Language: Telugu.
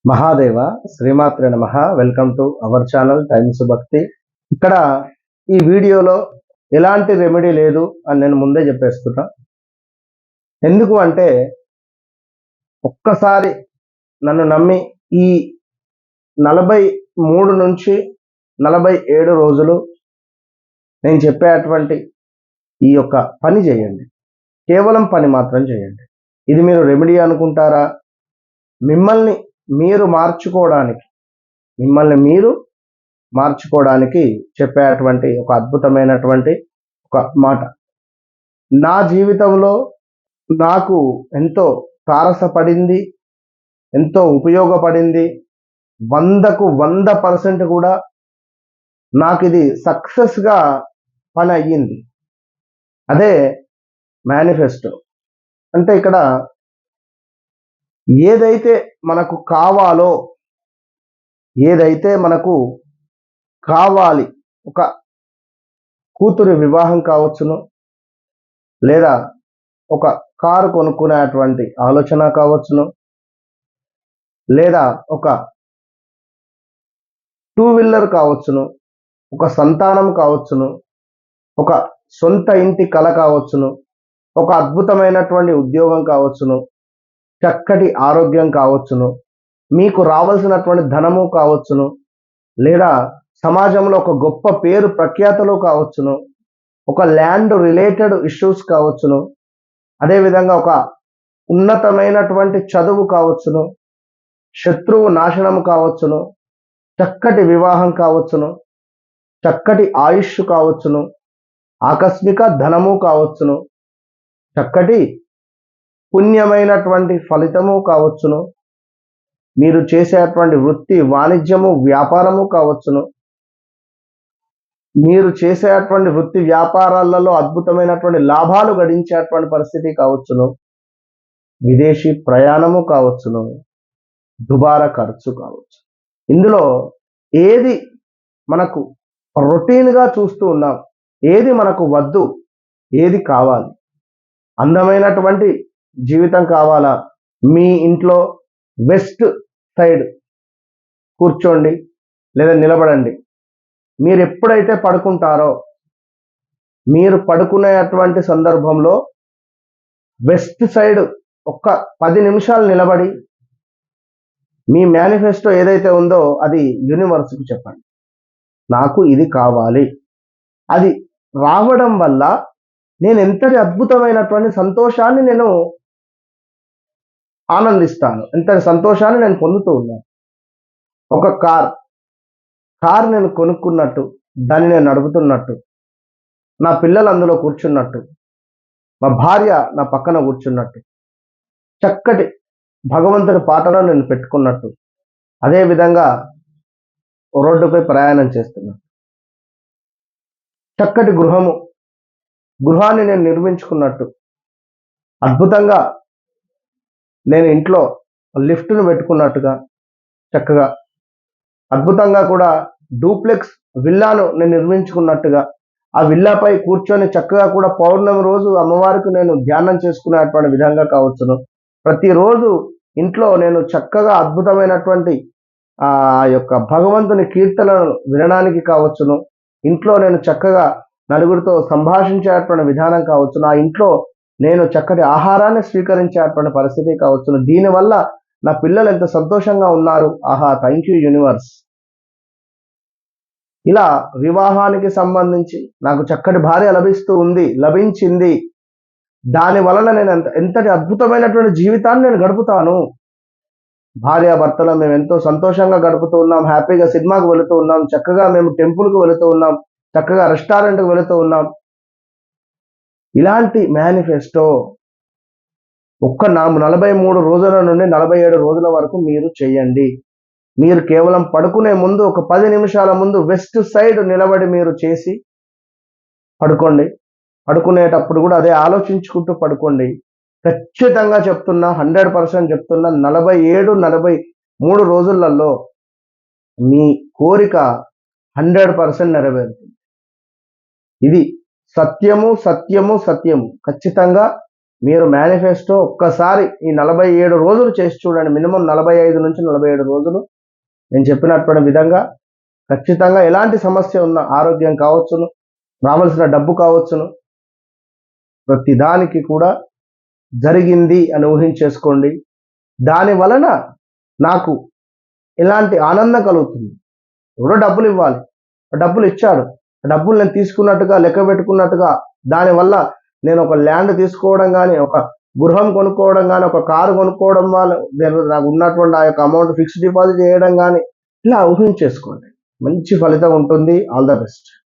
మహాదేవ శ్రీమాత్రే నమః. Welcome to our channel times భక్తి. ఇక్కడ ఈ వీడియోలో ఎలాంటి రెమెడీ లేదు అని నేను ముందే చెప్పేస్తున్నా. ఎందుకు అంటే ఒక్కసారి నన్ను నమ్మి ఈ 43 నుంచి 47 రోజులు నేను చెప్పేటువంటి ఈ యొక్క పని చేయండి. కేవలం పని మాత్రం చేయండి. ఇది మీరు రెమెడీ అనుకుంటారా? మిమ్మల్ని మీరు మార్చుకోవడానికి చెప్పేటువంటి ఒక అద్భుతమైనటువంటి ఒక మాట. నా జీవితంలో నాకు ఎంతో తారసపడింది, ఎంతో ఉపయోగపడింది. 100కు 100% కూడా నాకు ఇది సక్సెస్గా పని అయ్యింది. అదే మేనిఫెస్టో. అంటే ఇక్కడ ఏదైతే మనకు కావాలి, ఒక కూతురి వివాహం కావచ్చును, లేదా ఒక కారు కొనుక్కునేటువంటి ఆలోచన కావచ్చును, లేదా ఒక 2 వీలర్ కావచ్చును, ఒక సంతానం కావచ్చును, ఒక సొంత ఇంటి కల కావచ్చును, ఒక అద్భుతమైనటువంటి ఉద్యోగం కావచ్చును, చక్కటి ఆరోగ్యం కావచ్చును, మీకు రావాల్సినటువంటి ధనము కావచ్చును, లేదా సమాజంలో ఒక గొప్ప పేరు ప్రఖ్యాతలు కావచ్చును, ఒక ల్యాండ్ రిలేటెడ్ ఇష్యూస్ కావచ్చును, అదేవిధంగా ఒక ఉన్నతమైనటువంటి చదువు కావచ్చును, శత్రువు నాశనం కావచ్చును, చక్కటి వివాహం కావచ్చును, చక్కటి ఆయుష్ కావచ్చును, ఆకస్మిక ధనము కావచ్చును, చక్కటి పుణ్యమైనటువంటి ఫలితము కావచ్చును, మీరు చేసేటువంటి వృత్తి వాణిజ్యము వ్యాపారము కావచ్చును, మీరు చేసేటువంటి వృత్తి వ్యాపారాలలో అద్భుతమైనటువంటి లాభాలు గడించేటువంటి పరిస్థితి కావచ్చును, విదేశీ ప్రయాణము కావచ్చును, దుబారా ఖర్చు కావచ్చు. ఇందులో ఏది మనకు రొటీన్గా చూస్తూ ఉన్నాం, ఏది మనకు వద్దు, ఏది కావాలి? అందమైనటువంటి జీవితం కావాలా? మీ ఇంట్లో వెస్ట్ సైడ్ కూర్చోండి లేదా నిలబడండి. మీరు ఎప్పుడైతే పడుకుంటారో, మీరు పడుకునేటువంటి సందర్భంలో వెస్ట్ సైడ్ ఒక్క 10 నిమిషాలు నిలబడి మీ మేనిఫెస్టో ఏదైతే ఉందో అది యూనివర్స్కి చెప్పండి. నాకు ఇది కావాలి. అది రావడం వల్ల నేను ఎంతటి అద్భుతమైనటువంటి సంతోషాన్ని నేను ఆనందిస్తాను, ఎంతటి సంతోషాన్ని నేను పొందుతూ ఉన్నాను. ఒక కార్ నేను కొనుక్కున్నట్టు, దాన్ని నేను నడుపుతున్నట్టు, నా పిల్లలు అందులో కూర్చున్నట్టు, మా భార్య నా పక్కన కూర్చున్నట్టు, చక్కటి భగవంతుడి పాటలో నేను పెట్టుకున్నట్టు, అదేవిధంగా రోడ్డుపై ప్రయాణం చేస్తున్నాను, చక్కటి గృహాన్ని నేను నిర్మించుకున్నట్టు, అద్భుతంగా నేను ఇంట్లో లిఫ్ట్ను పెట్టుకున్నట్టుగా, చక్కగా అద్భుతంగా కూడా డూప్లెక్స్ విల్లాను నేను నిర్మించుకున్నట్టుగా, ఆ విల్లాపై కూర్చొని చక్కగా కూడా పౌర్ణమి రోజు అమ్మవారికి నేను ధ్యానం చేసుకునేటువంటి విధంగా కావచ్చును. ప్రతిరోజు ఇంట్లో నేను చక్కగా అద్భుతమైనటువంటి ఆ యొక్క భగవంతుని కీర్తనలను వినడానికి కావచ్చును. ఇంట్లో నేను చక్కగా నలుగురితో సంభాషించేటువంటి విధానం కావచ్చును. ఆ ఇంట్లో నేను చక్కటి ఆహారాన్ని స్వీకరించేటువంటి పరిస్థితి కావచ్చును. దీనివల్ల నా పిల్లలు ఎంత సంతోషంగా ఉన్నారు, ఆహా థ్యాంక్ యూ యూనివర్స్. ఇలా వివాహానికి సంబంధించి నాకు చక్కటి భార్య లభించింది, దాని వలన నేను ఎంతటి అద్భుతమైనటువంటి జీవితాన్ని నేను గడుపుతాను. భార్యాభర్తలు మేము ఎంతో సంతోషంగా గడుపుతూ ఉన్నాం, హ్యాపీగా సినిమాకు వెళుతూ ఉన్నాం, చక్కగా మేము టెంపుల్కి వెళుతూ ఉన్నాం, చక్కగా రెస్టారెంట్కి వెళుతూ ఉన్నాం. ఇలాంటి మేనిఫెస్టో ఒక్క 43 రోజుల నుండి 47 రోజుల వరకు మీరు చేయండి. మీరు కేవలం పడుకునే ముందు ఒక 10 నిమిషాల ముందు వెస్ట్ సైడ్ నిలబడి మీరు చేసి పడుకోండి. పడుకునేటప్పుడు కూడా అదే ఆలోచించుకుంటూ పడుకోండి. ఖచ్చితంగా చెప్తున్నా, 100% చెప్తున్నా, 47-43 రోజులలో మీ కోరిక 100% నెరవేరుతుంది. ఇది సత్యము. ఖచ్చితంగా మీరు మేనిఫెస్టో ఒక్కసారి ఈ 47 రోజులు చేసి చూడండి. మినిమం 45 నుంచి 47 రోజులు నేను చెప్పినటువంటి విధంగా ఖచ్చితంగా ఎలాంటి సమస్య ఉన్న, ఆరోగ్యం కావచ్చును, రావాల్సిన డబ్బు కావచ్చును, ప్రతి దానికి కూడా జరిగింది అని ఊహించేసుకోండి. దాని వలన నాకు ఎలాంటి ఆనందం కలుగుతుంది. ఎవరో డబ్బులు ఇవ్వాలి, డబ్బులు ఇచ్చాడు, డబ్బులు నేను తీసుకున్నట్టుగా లెక్క పెట్టుకున్నట్టుగా దానివల్ల నేను ఒక ల్యాండ్ తీసుకోవడం కానీ, ఒక గృహం కొనుక్కోవడం కానీ, ఒక కారు కొనుక్కోవడం వల్ల నాకు ఉన్నటువంటి ఆ యొక్క అమౌంట్ ఫిక్స్డ్ డిపాజిట్ చేయడం కానీ, ఇలా ఊహించేసుకోండి. మంచి ఫలితం ఉంటుంది. All the best.